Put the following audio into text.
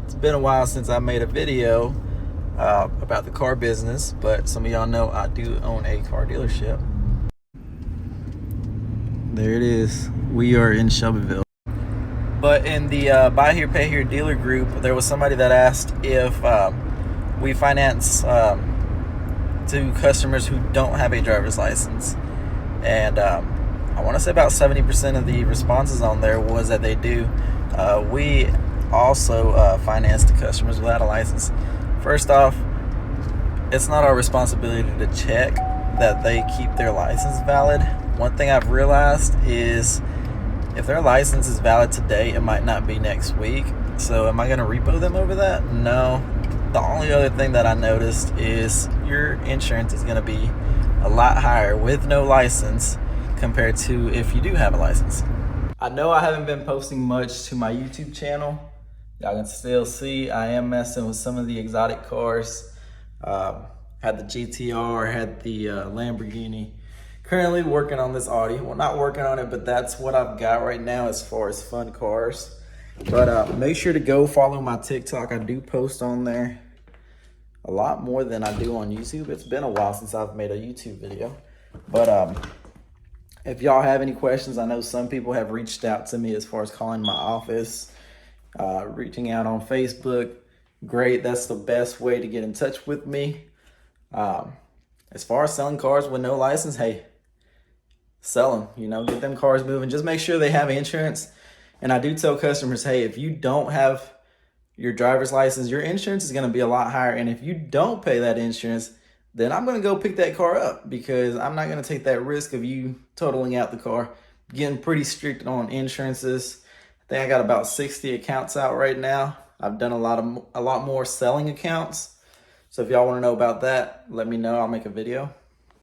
It's been a while since I made a video about the car business, but some of y'all know I do own a car dealership. There it is. We are in Shelbyville. But in the Buy Here, Pay Here dealer group, there was somebody that asked if we finance to customers who don't have a driver's license. And I want to say about 70% of the responses on there was that they do. We also finance to customers without a license. First off, it's not our responsibility to check that they keep their license valid. One thing I've realized is if their license is valid today, it might not be next week. So am I going to repo them over that? No. The only other thing that I noticed is your insurance is going to be a lot higher with no license compared to if you do have a license. I know I haven't been posting much to my YouTube channel. Y'all can still see I am messing with some of the exotic cars. Had the GTR, had the Lamborghini. Currently working on this Audi. Well, not working on it, but that's what I've got right now as far as fun cars. But make sure to go follow my TikTok. I do post on there a lot more than I do on YouTube. It's been a while since I've made a YouTube video. But if y'all have any questions, I know some people have reached out to me as far as calling my office, reaching out on Facebook. Great, that's the best way to get in touch with me. As far as selling cars with no license, hey, sell them, get them cars moving. Just make sure they have insurance. And I do tell customers, hey, if you don't have your driver's license, your insurance is going to be a lot higher. And if you don't pay that insurance, then I'm going to go pick that car up because I'm not going to take that risk of you totaling out the car. Getting pretty strict on insurances. I think I got about 60 accounts out right now. I've done a lot more selling accounts. So if y'all want to know about that, let me know. I'll make a video.